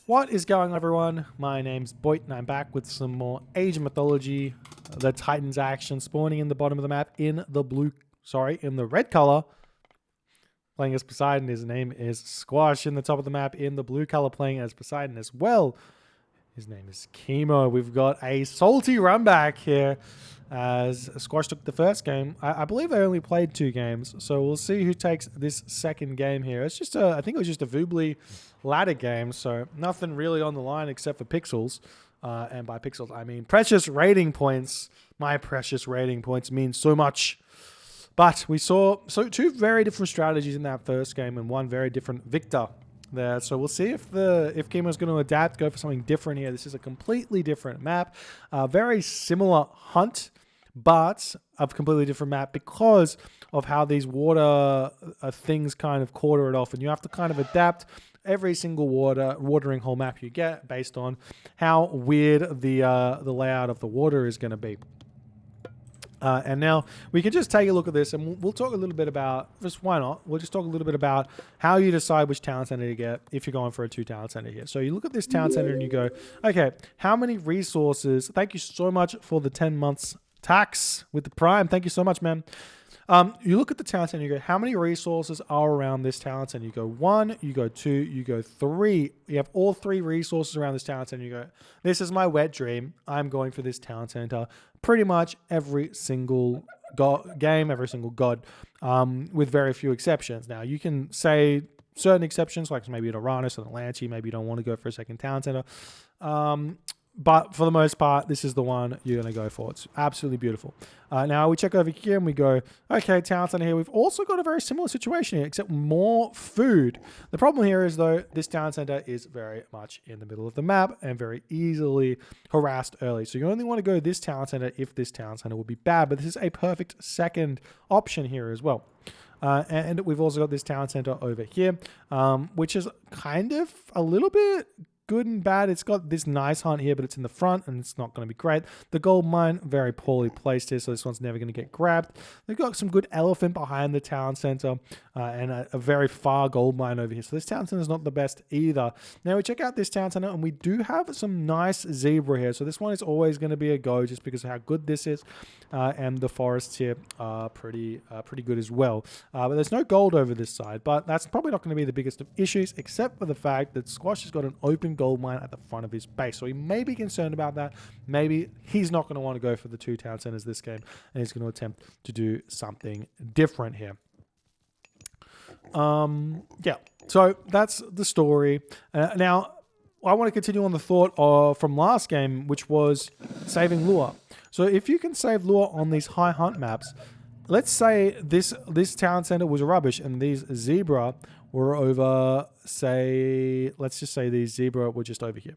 What is going on, everyone? My name's Boit and I'm back with some more Age of Mythology. The Titans action spawning in the bottom of the map in the red color. Playing as Poseidon, his name is Squash. In the top of the map in the blue color playing as Poseidon as well. His name is Kimo. We've got a salty run back here as Squash took the first game. I believe they only played 2 games, so we'll see who takes this second game here. It's just I think it was just a Voobly ladder game, so nothing really on the line except for pixels. And by pixels, I mean precious rating points. My precious rating points mean so much. But we saw 2 very different strategies in that first game and one very different victor there. So we'll see if Kimo's going to adapt, go for something different here. This is a completely different map, very similar hunt, but a completely different map because of how these water things kind of quarter it off, and you have to kind of adapt every single watering hole map you get based on how weird the layout of the water is going to be. And now we can just take a look at this and we'll talk a little bit about, just why not, we'll just talk a little bit about how you decide which town center to get if you're going for a 2 town center here. So you look at this town center and you go, okay, how many resources? Thank you so much for the 10 months tax with the Prime. Thank you so much, man. You look at the town center and you go, how many resources are around this town center? You go 1, you go 2, you go 3. You have all 3 resources around this town center. You go, this is my wet dream. I'm going for this town center pretty much every single game, every single god, with very few exceptions. Now, you can say certain exceptions, like maybe an Uranus and Atlantis, maybe you don't want to go for a second town center. But for the most part, this is the one you're going to go for. It's absolutely beautiful. Now we check over here and we go, okay, town center here. We've also got a very similar situation here, except more food. The problem here is, though, this town center is very much in the middle of the map and very easily harassed early. So you only want to go this town center if this town center would be bad. But this is a perfect second option here as well. And we've also got this town center over here, which is kind of a little bit good and bad. It's got this nice hunt here, but it's in the front and it's not going to be great. The gold mine, very poorly placed here, so this one's never going to get grabbed. They've got some good elephant behind the town center and a very far gold mine over here. So this town center is not the best either. Now we check out this town center and we do have some nice zebra here. So this one is always going to be a go just because of how good this is. And the forests here are pretty good as well. But there's no gold over this side, but that's probably not going to be the biggest of issues, except for the fact that Squash has got an open gold mine at the front of his base. So he may be concerned about that. Maybe he's not going to want to go for the 2 town centers this game, and he's going to attempt to do something different here. Yeah, so that's the story. Now, I want to continue on the thought from last game, which was saving lure. So if you can save lure on these high hunt maps, let's say this town center was rubbish and these zebra were over, say, let's just say these zebra were just over here.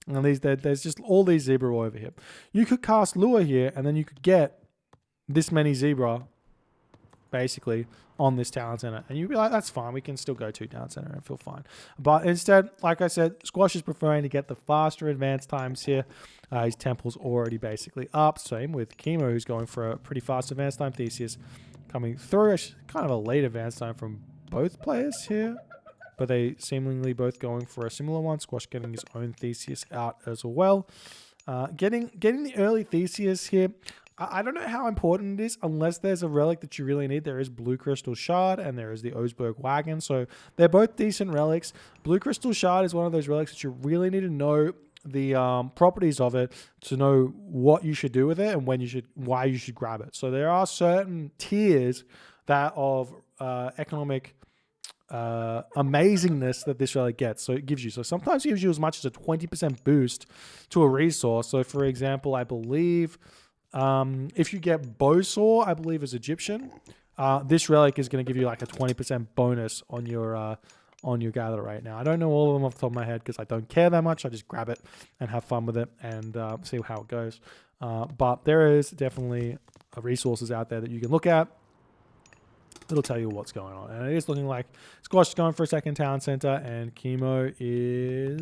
And there's just all these zebra over here. You could cast lure here and then you could get this many zebra basically on this town center, and you'd be like, that's fine, we can still go to town center and feel fine. But instead, like I said, Squash is preferring to get the faster advance times here. His temple's already basically up. Same with Kimo, who's going for a pretty fast advance time. Theseus coming through. Kind of a late advance time from both players here, but they seemingly both going for a similar one. Squash getting his own Theseus out as well. Getting the early Theseus here, I don't know how important it is unless there's a relic that you really need. There is Blue Crystal Shard and there is the Oseberg Wagon. So they're both decent relics. Blue Crystal Shard is one of those relics that you really need to know the properties of it to know what you should do with it and why you should grab it. So there are certain tiers that of economic amazingness that this relic gets. So it gives you. So sometimes it gives you as much as a 20% boost to a resource. So for example, I believe if you get Bowsaw, I believe is Egyptian, this relic is going to give you like a 20% bonus on your gather right now. I don't know all of them off the top of my head because I don't care that much. I just grab it and have fun with it and see how it goes. But there is definitely resources out there that you can look at. It'll tell you what's going on. And it is looking like Squash is going for a second town center, and Kimo is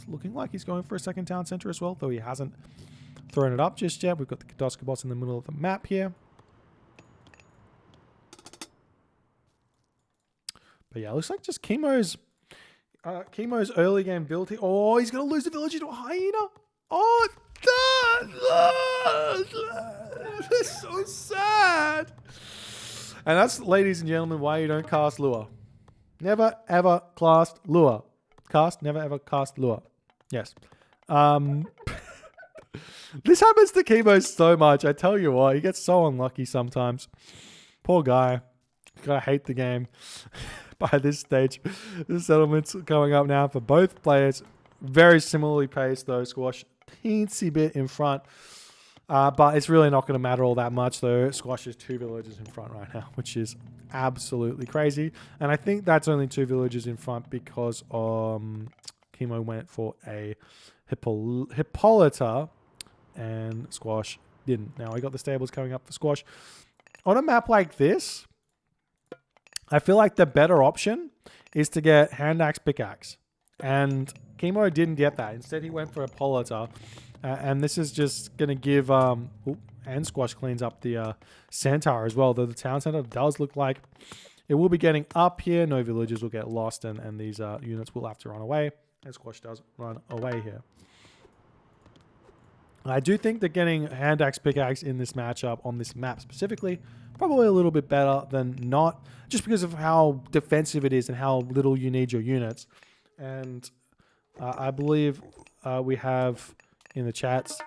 looking like he's going for a second town center as well, though he hasn't thrown it up just yet. We've got the Kadoskabots in the middle of the map here. But yeah, it looks like just Kimo's Kimo's early game build here. Oh, he's going to lose the village to a hyena. Oh, that's so sad. And that's, ladies and gentlemen, why you don't cast lure. Never, ever cast lure. Never, ever cast lure. Yes. This happens to Kimo so much. I tell you what, he gets so unlucky sometimes. Poor guy. Gotta hate the game. By this stage, the settlement's coming up now for both players. Very similarly paced though. Squash teensy bit in front. But it's really not going to matter all that much though. Squash is 2 villages in front right now, which is absolutely crazy. And I think that's only 2 villages in front because Kimo went for a Hippolyta and Squash didn't. Now I got the stables coming up for Squash. On a map like this, I feel like the better option is to get hand axe, pickaxe. And Kimo didn't get that. Instead, he went for a Hippolyta. And this is just going to give... and Squash cleans up the Centaur as well. Though the town center does look like it will be getting up here. No villages will get lost and these units will have to run away. And Squash does run away here. I do think that getting hand axe pickaxe in this matchup on this map specifically probably a little bit better than not, just because of how defensive it is and how little you need your units. And I believe we have in the chats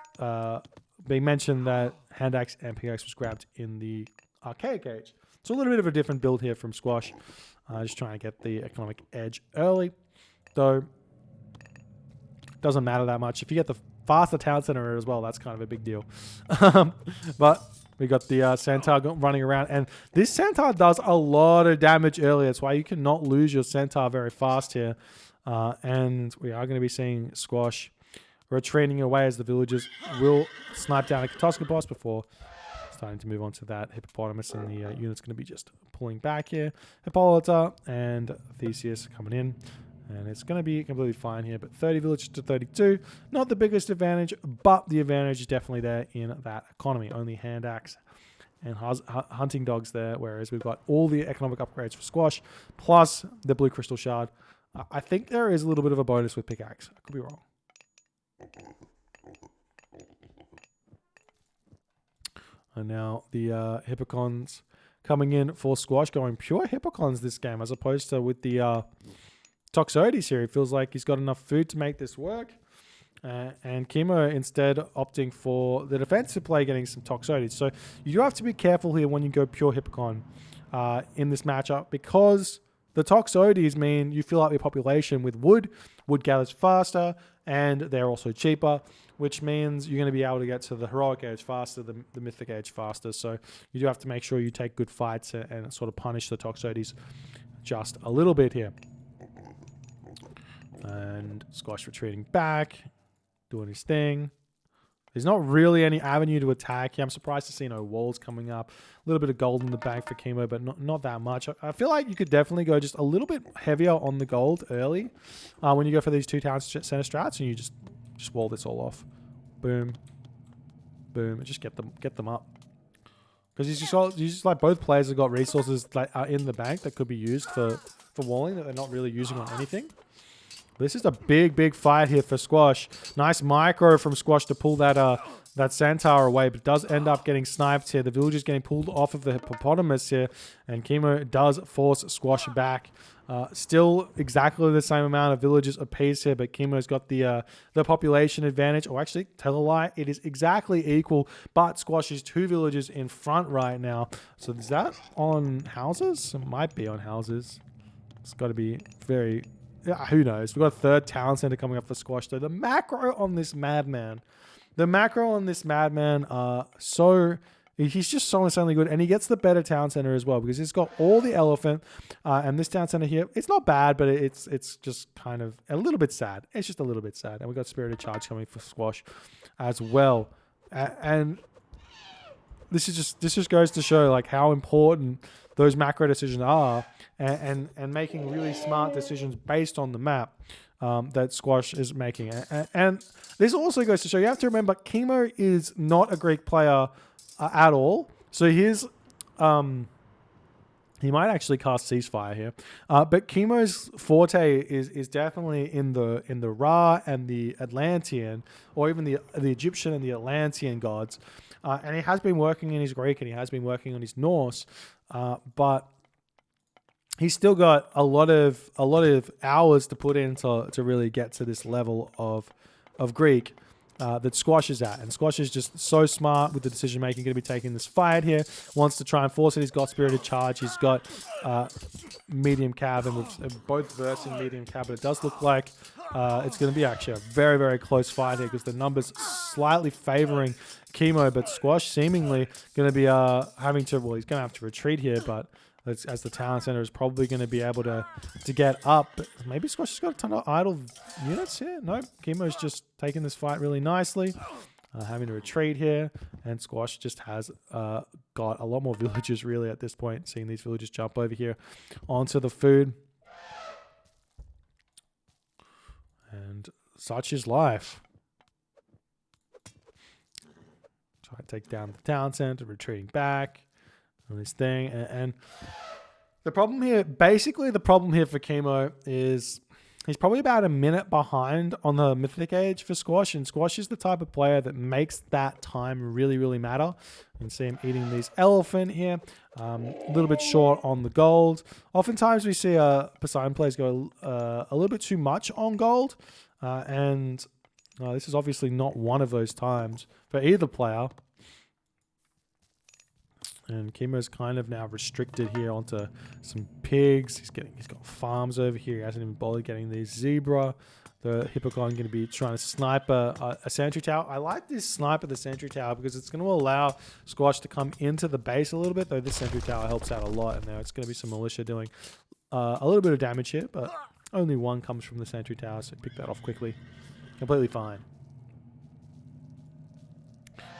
being mentioned that hand axe and pickaxe was grabbed in the archaic age. So a little bit of a different build here from Squash. Just trying to get the economic edge early, though doesn't matter that much. If you get the faster town center as well, that's kind of a big deal. But we got the Centaur running around, and this Centaur does a lot of damage early. That's why you cannot lose your Centaur very fast here. And we are going to be seeing Squash retreating away as the villagers will snipe down a Katoska boss before starting to move on to that Hippopotamus, and the unit's going to be just pulling back here. Hippolyta and Theseus coming in. And it's going to be completely fine here. But 30 villages to 32. Not the biggest advantage, but the advantage is definitely there in that economy. Only hand axe and hunting dogs there. Whereas we've got all the economic upgrades for Squash, plus the blue crystal shard. I think there is a little bit of a bonus with pickaxe. I could be wrong. And now the Hippocons coming in for Squash, going pure Hippocons this game, as opposed to with the... Toxotes here. He feels like he's got enough food to make this work. And Kimo instead opting for the defensive play, getting some Toxotes. So you do have to be careful here when you go pure Hippocon in this matchup, because the Toxotes mean you fill up your population with wood. Wood gathers faster, and they're also cheaper, which means you're going to be able to get to the heroic age faster, the mythic age faster. So you do have to make sure you take good fights and sort of punish the Toxotes just a little bit here. And Squash retreating back, doing his thing. There's not really any avenue to attack here. I'm surprised to see no walls coming up. A little bit of gold in the bank for Kimo, but not that much. I feel like you could definitely go just a little bit heavier on the gold early when you go for these 2 town center strats, and you just wall this all off. Boom, boom, and just get them up. Because you just like both players have got resources that are in the bank that could be used for walling that they're not really using on anything. This is a big fight here for Squash. Nice micro from Squash to pull that Centaur away, but does end up getting sniped here. The villager's getting pulled off of the Hippopotamus here, and Kimo does force Squash back. Still exactly the same amount of villagers apiece here, but Kimo's got the population advantage. Or actually, tell a lie, it is exactly equal, but Squash is 2 villagers in front right now. So is that on houses? It might be on houses. It's got to be very... who knows? We've got a 3rd town center coming up for Squash, though. The macro on this madman. He's just so insanely good. And he gets the better town center as well, because he's got all the elephant. And this town center here, it's not bad, but it's just kind of a little bit sad. It's just a little bit sad. And we've got Spirited Charge coming for Squash as well. And this just goes to show like how important those macro decisions are, and making really smart decisions based on the map that Squash is making. And this also goes to show, you have to remember, Kimo is not a Greek player at all. So his He might actually cast Ceasefire here, but Kimo's forte is definitely in the Ra and the Atlantean, or even the Egyptian and the Atlantean gods, and he has been working in his Greek and he has been working on his Norse, but he's still got a lot of hours to put in to really get to this level of Greek. That Squash is at. And Squash is just so smart with the decision making. Going to be taking this fight here. Wants to try and force it. He's got Spirited Charge. He's got medium cab, and with both versing medium cab. But it does look like it's going to be actually a very, very close fight here because the numbers slightly favoring Kimo, but Squash seemingly going to be having to, well, he's going to have to retreat here, but as the talent center is probably going to be able to get up. But maybe Squash has got a ton of idle units here. No, Kimo's just taking this fight really nicely, having to retreat here, and Squash just has got a lot more villagers really at this point. Seeing these villagers jump over here onto the food, and such is life. Try to take down the town center, retreating back on this thing, and the problem here, basically the problem here for Kimo is he's probably about a minute behind on the Mythic Age for Squash, and Squash is the type of player that makes that time really, really matter. You can see him eating these elephant here, a little bit short on the gold. Oftentimes we see Poseidon players go a little bit too much on gold, and this is obviously not one of those times for either player. And Kimo's kind of now restricted here onto some pigs. He's got farms over here. He hasn't even bothered getting these zebra. The Hippocon going to be trying to snipe a sentry tower. I like this snipe of the sentry tower because it's going to allow Squash to come into the base a little bit, though this sentry tower helps out a lot. And now it's going to be some militia doing a little bit of damage here, but only one comes from the sentry tower, so pick that off quickly. Completely fine.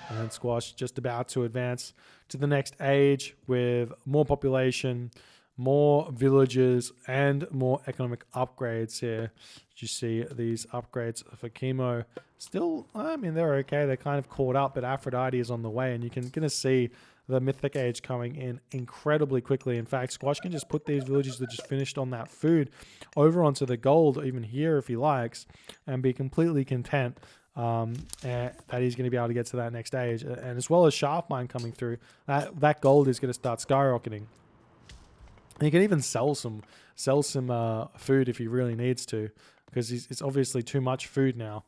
And Squash just about to advance to the next age with more population, more villages, and more economic upgrades here. You see these upgrades for Kimo. Still, I mean, they're okay. They're kind of caught up, but Aphrodite is on the way, and you can kind of see the Mythic Age coming in incredibly quickly. In fact, Squash can just put these villages that just finished on that food over onto the gold, even here if he likes, and be completely content that he's going to be able to get to that next stage. And as well as Shaft Mine coming through, that gold is going to start skyrocketing. And he can even sell some food if he really needs to, because it's obviously too much food now.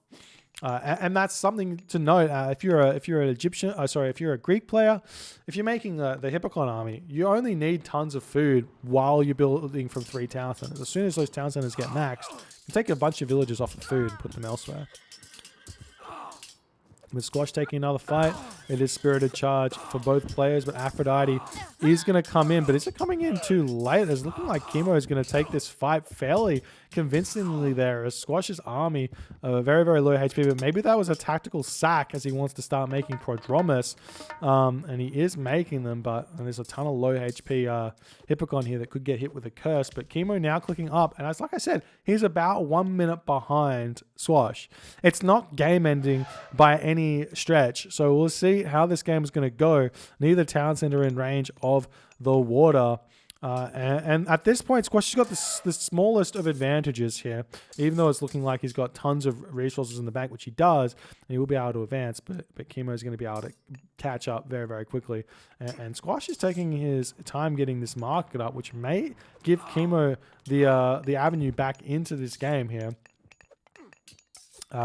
And that's something to note. If you're an Egyptian, if you're a Greek player, if you're making the Hippocon army, you only need tons of food while you're building from 3 town centers. As soon as those town centers get maxed, you take a bunch of villagers off the food and put them elsewhere. With Squash taking another fight, it is Spirited Charge for both players, but Aphrodite is going to come in, but is it coming in too late? It's looking like Kimo is going to take this fight fairly convincingly there, as Squash's army very, very low HP, but maybe that was a tactical sack as he wants to start making Prodromus, and he is making them, but there's a ton of low HP Hippocon here that could get hit with a curse, but Kimo now clicking up, and like I said, he's about 1 minute behind Squash. It's not game ending by any stretch, so we'll see how this game is going to go. Neither town center in range of the water, and at this point Squash has got the smallest of advantages here, even though it's looking like he's got tons of resources in the bank, which he does, and he will be able to advance, but Kimo is going to be able to catch up very, very quickly, and Squash is taking his time getting this market up, which may give Kimo the avenue back into this game here.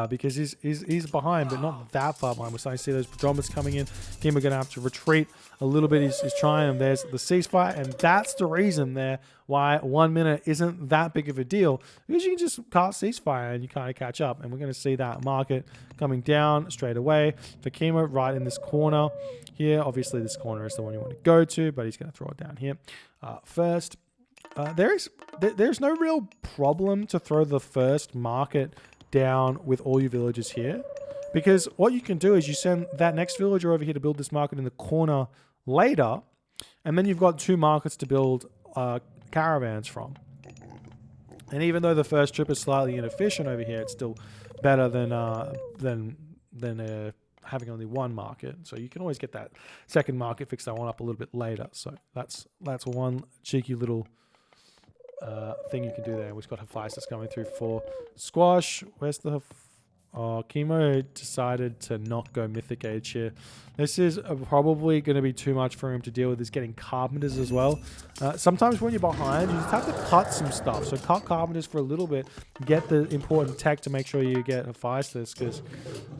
Because he's behind, but not that far behind. We're starting to see those Prodromus coming in. Kimo going to have to retreat a little bit. He's trying, and there's the ceasefire, and that's the reason there why 1 minute isn't that big of a deal, because you can just cast ceasefire and you kind of catch up, and we're going to see that market coming down straight away for Kimo right in this corner here. Obviously, this corner is the one you want to go to, but he's going to throw it down here first. There's no real problem to throw the first market down with all your villagers here, because what you can do is you send that next villager over here to build this market in the corner later, and then you've got 2 markets to build caravans from. And even though the first trip is slightly inefficient over here, it's still better than having only one market. So you can always get that second market, fix that one up a little bit later. So that's one cheeky little thing you can do there. We've got Hephaestus coming through for Squash. Where's the... Kimo decided to not go Mythic Age here. This is probably going to be too much for him to deal with. He's getting Carpenters as well. Sometimes when you're behind, you just have to cut some stuff. So cut Carpenters for a little bit. Get the important tech to make sure you get Hephaestus. Because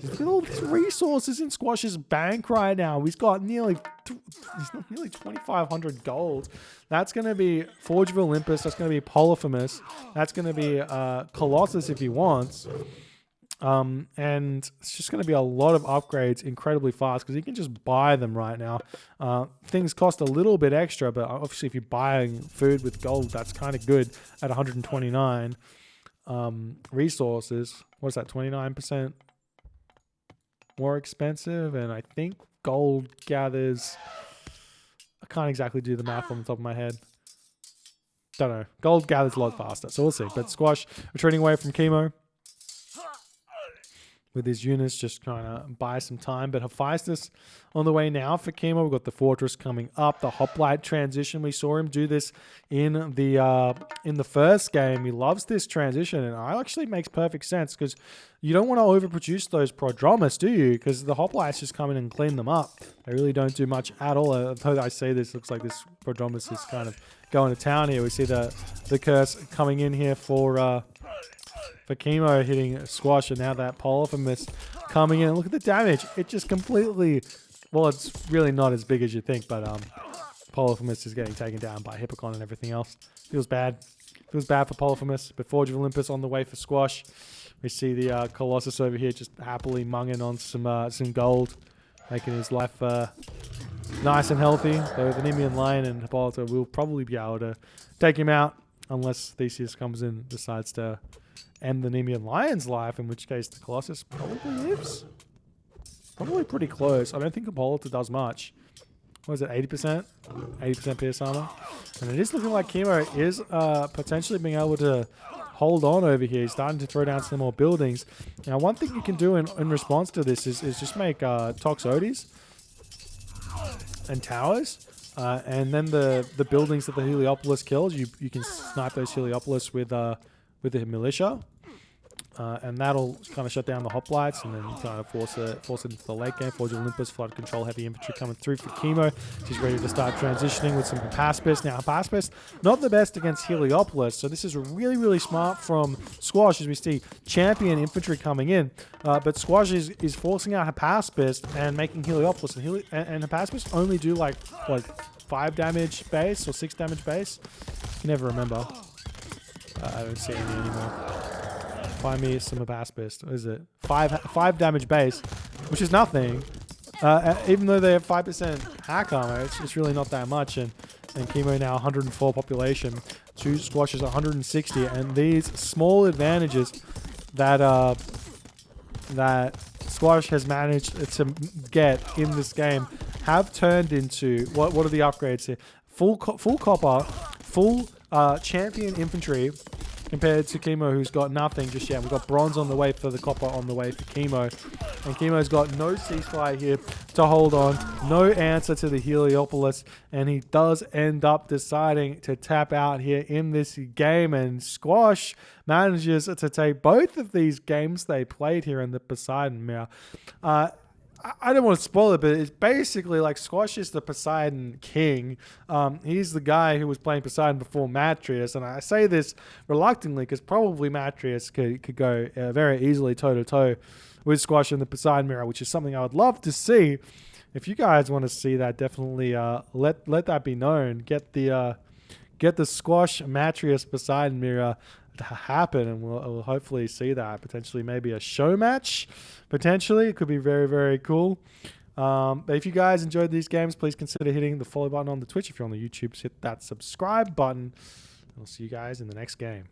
look at all these resources in Squash's bank right now. He's got nearly 2,500 gold. That's going to be Forge of Olympus. That's going to be Polyphemus. That's going to be Colossus if he wants. And it's just going to be a lot of upgrades incredibly fast because you can just buy them right now. Things cost a little bit extra, but obviously if you're buying food with gold, that's kind of good at 129 resources. What's that, 29% more expensive? And I think gold gathers... I can't exactly do the math on the top of my head. Don't know. Gold gathers a lot faster, so we'll see. But Squash retreating away from Kimo with his units, just trying to buy some time. But Hephaestus on the way now for Kimo. We've got the Fortress coming up, the Hoplite transition. We saw him do this in the first game. He loves this transition, and it actually makes perfect sense because you don't want to overproduce those Prodromus, do you? Because the Hoplites just come in and clean them up. They really don't do much at all. Although I say this, looks like this Prodromus is kind of going to town here. We see the curse coming in here for Kimo hitting Squash, and now that Polyphemus coming in. Look at the damage. It just completely... Well, it's really not as big as you think, but Polyphemus is getting taken down by Hippocon and everything else. Feels bad. Feels bad for Polyphemus. But Forge of Olympus on the way for Squash. We see the Colossus over here just happily munging on some gold, making his life nice and healthy. Though the Nemean Lion and Hippolyta will probably be able to take him out unless Theseus comes in and decides to end the Nemean Lion's life, in which case the Colossus probably lives. Probably pretty close. I don't think Hippolyta does much. What is it, 80%? 80% pierce armor. And it is looking like Kimo is potentially being able to hold on over here. He's starting to throw down some more buildings. Now, one thing you can do in response to this is just make Toxotes and towers. And then the buildings that the Heliopolis kills, you can snipe those Heliopolis with the militia, and that'll kind of shut down the hoplites, and then kind of force it into the late game. Forge Olympus, flood control, heavy infantry coming through for Kimo. She's ready to start transitioning with some Hypaspis. Now, Hypaspis, not the best against Heliopolis, so this is really, really smart from Squash as we see champion infantry coming in. But Squash is forcing out Hypaspis and making Heliopolis, and Hypaspis only do like 5 damage base or 6 damage base. I can never remember. I don't see any anymore. Find me some Hypaspis. What is it? 5 damage base, which is nothing. Even though they have 5% hack armor, it's really not that much. And Kimo now 104 population. 2 Squashes 160. And these small advantages that Squash has managed to get in this game have turned into... What are the upgrades here? Full copper, full champion infantry, compared to Kimo, who's got nothing just yet. We've got bronze on the way for the copper on the way for Kimo. And Kimo's got no ceasefire here to hold on, no answer to the Heliopolis, and he does end up deciding to tap out here in this game, and Squash manages to take both of these games they played here in the Poseidon mirror. I don't want to spoil it, but it's basically like Squash is the Poseidon king. He's the guy who was playing Poseidon before Matrius, and I say this reluctantly because probably Matrius could go very easily toe-to-toe with Squash in the Poseidon mirror, which is something I would love to see. If you guys want to see that, definitely let that be known. Get the Squash Matrius Poseidon mirror to happen, and we'll hopefully see that. Potentially maybe a show match. Potentially. It could be very, very cool. But if you guys enjoyed these games, please consider hitting the follow button on the Twitch. If you're on the YouTube, hit that subscribe button. I'll see you guys in the next game.